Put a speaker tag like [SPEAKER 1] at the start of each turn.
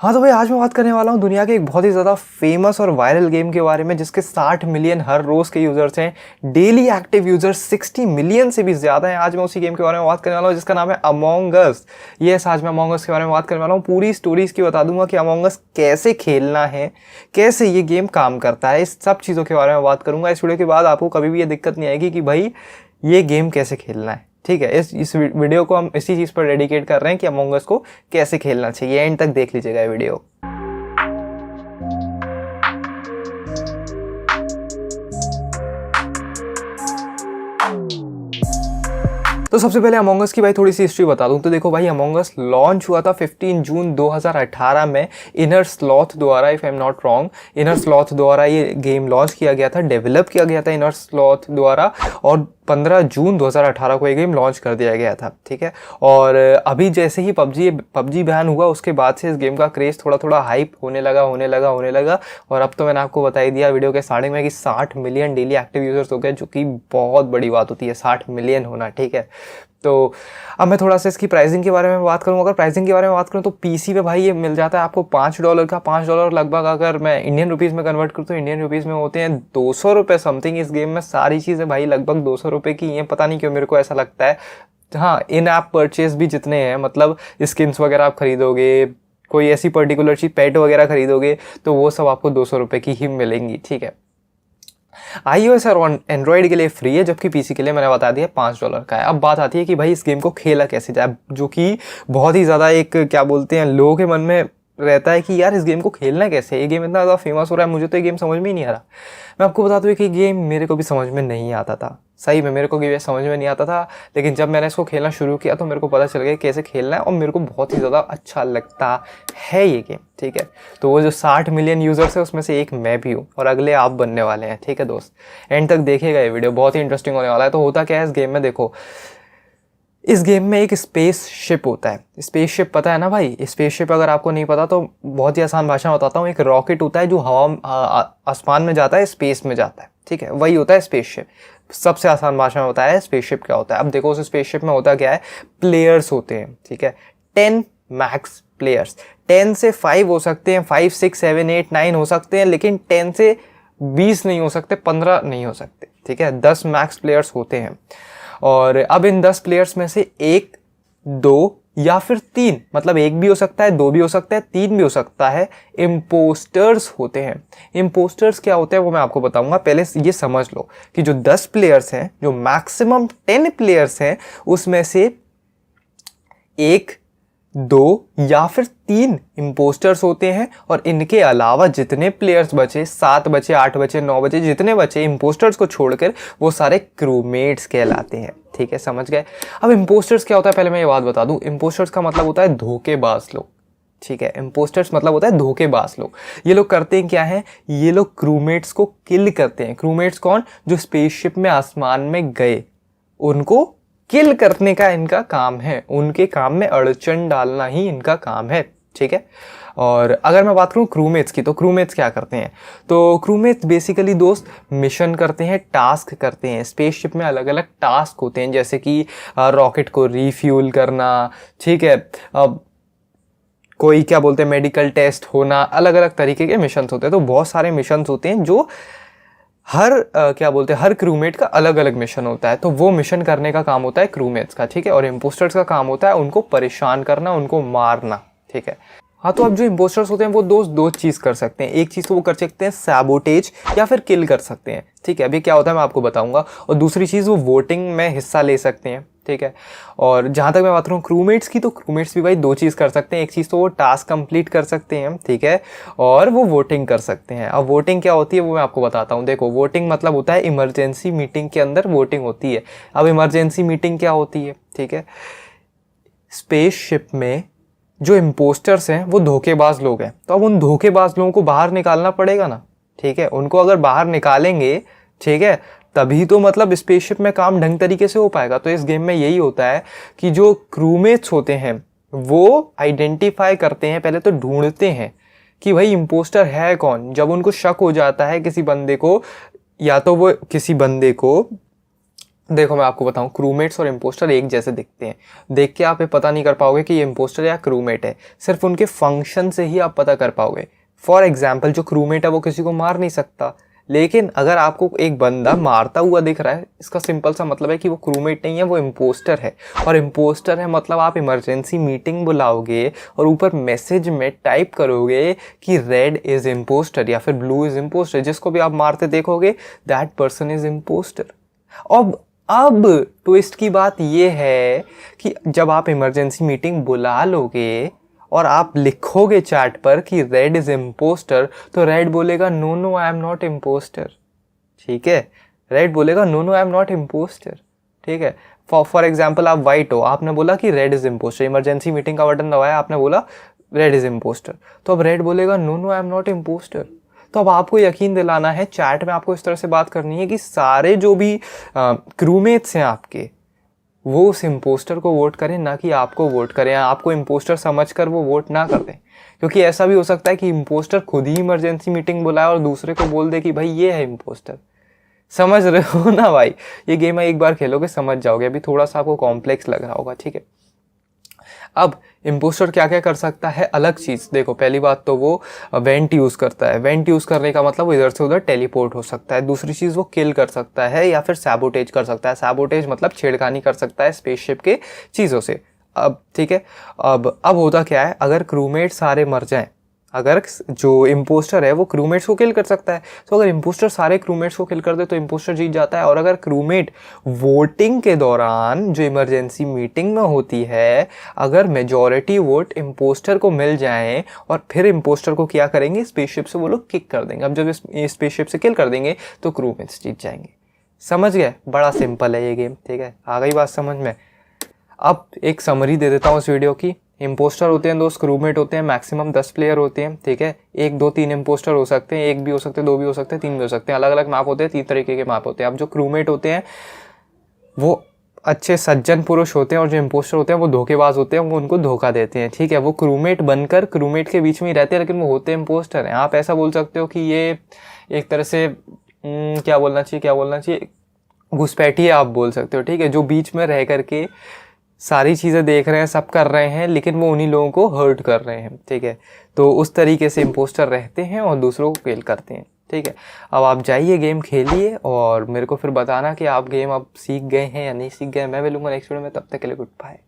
[SPEAKER 1] हाँ तो भाई आज मैं बात करने वाला हूँ दुनिया के एक बहुत ही ज़्यादा फेमस और वायरल गेम के बारे में जिसके 60 मिलियन हर रोज़ के यूज़र्स हैं। डेली एक्टिव यूज़र्स 60 मिलियन से भी ज़्यादा हैं। आज मैं उसी गेम के बारे में बात करने वाला हूँ जिसका नाम है अमोंग अस। यस, आज मैं अमोंग अस के बारे में बात करने वाला हूँ। पूरी स्टोरी इसकी बता दूंगा कि अमोंग अस कैसे खेलना है, कैसे ये गेम काम करता है, इस सब चीज़ों के बारे में बात करूँगा। इस वीडियो के बाद आपको कभी भी ये दिक्कत नहीं आएगी कि भाई ये गेम कैसे खेलना है। ठीक है, इस वीडियो को हम इसी चीज़ पर डेडिकेट कर रहे हैं कि अमोंग अस को कैसे खेलना चाहिए। एंड तक देख लीजिएगा ये वीडियो। तो सबसे पहले अमोंग अस की भाई थोड़ी सी हिस्ट्री बता दूं तो देखो भाई, अमोंग अस लॉन्च हुआ था 15 जून 2018 में इनर स्लॉथ द्वारा। If I am not wrong, inner sloth द्वारा ये गेम लॉन्च किया गया था, डेवलप किया गया था इनर स्लॉथ द्वारा, और 15 जून 2018 को ये गेम लॉन्च कर दिया गया था। ठीक है, और अभी जैसे ही पबजी बैन हुआ उसके बाद से इस गेम का क्रेज़ थोड़ा थोड़ा हाइप होने लगा और अब तो मैंने आपको बता ही दिया वीडियो के स्टार्टिंग में कि 60 मिलियन डेली एक्टिव यूजर्स हो गए, जो कि बहुत बड़ी बात होती है 60 मिलियन होना। ठीक है, तो अब मैं थोड़ा सा इसकी प्राइसिंग के बारे में बात करूँ। अगर प्राइसिंग के बारे में बात करूँ तो पीसी पे भाई ये मिल जाता है आपको $5 का। $5 लगभग अगर मैं इंडियन रुपीज़ में कन्वर्ट करूँ तो इंडियन रुपीज़ में होते हैं 200 रुपये समथिंग। इस गेम में सारी चीज़ें भाई लगभग 200 रुपये की हैं, पता नहीं क्यों मेरे को ऐसा लगता है। हाँ, इन ऐप परचेज भी जितने हैं, मतलब स्किन्स वगैरह आप खरीदोगे, कोई ऐसी पर्टिकुलर चीज़ पेट वगैरह खरीदोगे तो वो सब आपको 200 रुपये की ही मिलेंगी। ठीक है, iOS और एंड्रॉयड के लिए फ्री है, जबकि पीसी के लिए मैंने बता दिया $5 का है। अब बात आती है कि भाई इस गेम को खेला कैसे जाए, जो कि बहुत ही ज़्यादा एक क्या बोलते हैं लोगों के मन में रहता है कि यार इस गेम को खेलना कैसे है। ये गेम इतना ज़्यादा फेमस हो रहा है, मुझे तो ये गेम समझ में ही नहीं आ रहा। मैं आपको बता दूँ कि गेम मेरे को भी समझ में नहीं आता था, सही में मेरे को गेम समझ में नहीं आता था। लेकिन जब मैंने इसको खेलना शुरू किया तो मेरे को पता चल गया कैसे खेलना है, और मेरे को बहुत ही ज़्यादा अच्छा लगता है ये गेम। ठीक है, तो वो जो 60 मिलियन यूज़र्स है उसमें से एक मैं भी हूँ, और अगले आप बनने वाले हैं। ठीक है दोस्त, एंड तक देखिएगा ये वीडियो, बहुत ही इंटरेस्टिंग होने वाला है। तो होता क्या है इस गेम में, देखो इस गेम में एक स्पेस शिप होता है। स्पेस शिप पता है ना भाई? स्पेस शिप अगर आपको नहीं पता तो बहुत ही आसान भाषा में बताता हूँ। एक रॉकेट होता है जो आसमान में जाता है, स्पेस में जाता है। ठीक है, वही होता है स्पेस शिप। सबसे आसान भाषा में बताया है स्पेस शिप क्या होता है। अब देखो उस स्पेस शिप में होता क्या है, प्लेयर्स होते हैं। ठीक है, 10 मैक्स प्लेयर्स। 10 से 5 हो सकते हैं, 5 6 7 8 9 हो सकते हैं, लेकिन 10 से 20 नहीं हो सकते, 15 नहीं हो सकते। ठीक है, 10 मैक्स प्लेयर्स होते हैं। और अब इन 10 प्लेयर्स में से 1, 2 या फिर 3, मतलब 1 भी हो सकता है, 2 भी हो सकता है, 3 भी हो सकता है, इम्पोस्टर्स होते हैं। इम्पोस्टर्स क्या होते हैं वो मैं आपको बताऊंगा। पहले ये समझ लो कि जो 10 प्लेयर्स हैं, जो मैक्सिमम 10 प्लेयर्स हैं, उसमें से 1, 2 या फिर 3 इम्पोस्टर्स होते हैं, और इनके अलावा जितने प्लेयर्स बचे, 7 बचे, 8 बचे, 9 बचे, जितने बचे इम्पोस्टर्स को छोड़कर, वो सारे क्रूमेट्स कहलाते हैं। ठीक है, समझ गए? अब इम्पोस्टर्स क्या होता है पहले मैं ये बात बता दूं। इम्पोस्टर्स का मतलब होता है धोखेबाज लोग। ठीक है, इम्पोस्टर्स मतलब होता है धोखेबाज लोग। ये लोग करते हैं क्या है, ये लोग क्रूमेट्स को किल करते हैं। क्रूमेट्स कौन? जो स्पेसशिप में आसमान में गए, उनको किल करने का इनका काम है। उनके काम में अड़चन डालना ही इनका काम है। ठीक है, और अगर मैं बात करूं क्रूमेट्स की, तो क्रूमेट्स क्या करते हैं? तो क्रूमेट्स बेसिकली दोस्त मिशन करते हैं, टास्क करते हैं। स्पेसशिप में अलग अलग टास्क होते हैं, जैसे कि रॉकेट को रिफ्यूल करना। ठीक है, कोई क्या बोलते हैं मेडिकल टेस्ट होना, अलग अलग तरीके के मिशन होते हैं। तो बहुत सारे मिशन होते हैं जो हर क्रूमेट का अलग अलग मिशन होता है। तो वो मिशन करने का काम होता है क्रूमेट्स का। ठीक है, और इम्पोस्टर्स का काम होता है उनको परेशान करना, उनको मारना। ठीक है, हाँ, तो अब जो इम्पोस्टर्स होते हैं वो दो चीज़ कर सकते हैं। एक चीज़ तो वो कर सकते हैं सैबोटेज, या फिर किल कर सकते हैं। ठीक है, अभी क्या होता है मैं आपको बताऊंगा। और दूसरी चीज़ वो वोटिंग में हिस्सा ले सकते हैं। ठीक है, और जहाँ तक मैं बात करूँ क्रूमेट्स की, तो क्रूमेट्स भी भाई 2 चीज़ कर सकते हैं। एक चीज़ तो वो टास्क कंप्लीट कर सकते हैं। ठीक है, और वो वोटिंग कर सकते हैं। अब वोटिंग क्या होती है वो मैं आपको बताता हूँ। देखो, वोटिंग मतलब होता है इमरजेंसी मीटिंग के अंदर वोटिंग होती है। अब इमरजेंसी मीटिंग क्या होती है? ठीक है, स्पेसशिप में जो इम्पोस्टर्स हैं वो धोखेबाज लोग हैं, तो अब उन धोखेबाज लोगों को बाहर निकालना पड़ेगा ना। ठीक है, उनको अगर बाहर निकालेंगे, ठीक है, तभी तो मतलब स्पेसशिप में काम ढंग तरीके से हो पाएगा। तो इस गेम में यही होता है कि जो क्रूमेट्स होते हैं वो आइडेंटिफाई करते हैं, पहले तो ढूंढते हैं कि भाई इम्पोस्टर है कौन। जब उनको शक हो जाता है किसी बंदे को, या तो वो किसी बंदे को देखो मैं आपको बताऊं, क्रूमेट्स और इम्पोस्टर एक जैसे दिखते हैं। देख के आप ये पता नहीं कर पाओगे कि ये इम्पोस्टर या क्रूमेट है, सिर्फ उनके फंक्शन से ही आप पता कर पाओगे। फॉर एग्जाम्पल जो क्रूमेट है वो किसी को मार नहीं सकता, लेकिन अगर आपको एक बंदा मारता हुआ दिख रहा है, इसका सिंपल सा मतलब है कि वो क्रूमेट नहीं है, वो इम्पोस्टर है। और इम्पोस्टर है मतलब आप इमरजेंसी मीटिंग बुलाओगे और ऊपर मैसेज में टाइप करोगे कि रेड इज इम्पोस्टर या फिर ब्लू इज इम्पोस्टर, जिसको भी आप मारते देखोगे दैट पर्सन इज इम्पोस्टर। अब ट्विस्ट की बात यह है कि जब आप इमरजेंसी मीटिंग बुला लोगे और आप लिखोगे चैट पर कि रेड इज इम्पोस्टर, तो रेड बोलेगा no no I am not impostor. ठीक है, रेड बोलेगा no no I am not impostor. ठीक है, फॉर एग्जाम्पल आप वाइट हो, आपने बोला कि red is impostor, emergency meeting का बटन दबाया, आपने बोला रेड इज इम्पोस्टर, तो अब रेड बोलेगा no no I am not impostor. तो अब आपको यकीन दिलाना है, चैट में आपको इस तरह से बात करनी है कि सारे जो भी क्रूमेट्स हैं आपके, वो उस इम्पोस्टर को वोट करें, ना कि आपको वोट करें, आपको इम्पोस्टर समझकर वो वोट ना कर दें। क्योंकि ऐसा भी हो सकता है कि इम्पोस्टर खुद ही इमरजेंसी मीटिंग बुलाए और दूसरे को बोल दे कि भाई ये है इम्पोस्टर। समझ रहे हो ना भाई? ये गेम एक बार खेलोगे समझ जाओगे, अभी थोड़ा सा आपको कॉम्प्लेक्स लग रहा होगा। ठीक है, अब इम्पोस्टर क्या क्या कर सकता है, अलग चीज़ देखो। पहली बात तो वो वेंट यूज़ करता है। वेंट यूज़ करने का मतलब वो इधर से उधर टेलीपोर्ट हो सकता है। दूसरी चीज़ वो किल कर सकता है या फिर सैबोटेज कर सकता है। सैबोटेज मतलब छेड़खानी कर सकता है स्पेसशिप के चीज़ों से। अब ठीक है, अब होता क्या है, अगर क्रूमेट सारे मर जाएं, अगर जो इम्पोस्टर है वो क्रूमेट्स को किल कर सकता है, तो अगर इम्पोस्टर सारे क्रूमेट्स को किल कर दे तो इम्पोस्टर जीत जाता है। और अगर क्रूमेट वोटिंग के दौरान जो इमरजेंसी मीटिंग में होती है, अगर मेजॉरिटी वोट इम्पोस्टर को मिल जाएं और फिर इम्पोस्टर को क्या करेंगे, स्पेसशिप से वो लोग किक कर देंगे। अब जब स्पेसशिप से किल कर देंगे तो क्रूमेट्स जीत जाएंगे। समझ गए? बड़ा सिंपल है ये गेम। ठीक है, आ गई बात समझ में? अब एक समरी दे देता हूँ इस वीडियो की। इम्पोस्टर होते हैं दोस्त, क्रूमेट होते हैं, मैक्सिमम 10 प्लेयर होते हैं। ठीक है, 1 2 3 इम्पोस्टर हो सकते हैं, 1 भी हो सकते हैं, 2 भी हो सकते हैं, 3 भी हो सकते हैं। अलग अलग मैप होते हैं, 3 तरीके के मैप होते हैं। अब जो क्रूमेट होते हैं वो अच्छे सज्जन पुरुष होते हैं और जो इम्पोस्टर होते हैं वो धोखेबाज होते हैं, वो उनको धोखा देते हैं। ठीक है, वो क्रूमेट बनकर क्रूमेट के बीच में ही रहते हैं, लेकिन वो होते इम्पोस्टर हैं। आप ऐसा बोल सकते हो कि ये एक तरह से क्या बोलना चाहिए, घुसपैठिए आप बोल सकते हो। ठीक है, जो बीच में रह करके सारी चीज़ें देख रहे हैं, सब कर रहे हैं, लेकिन वो उन्हीं लोगों को हर्ट कर रहे हैं। ठीक है, तो उस तरीके से इम्पोस्टर रहते हैं और दूसरों को किल करते हैं। ठीक है, अब आप जाइए गेम खेलिए और मेरे को फिर बताना कि आप गेम अब सीख गए हैं या नहीं सीख गए। मैं मिलूंगा नेक्स्ट वीडियो में, तब तक के लिए गुड बाय।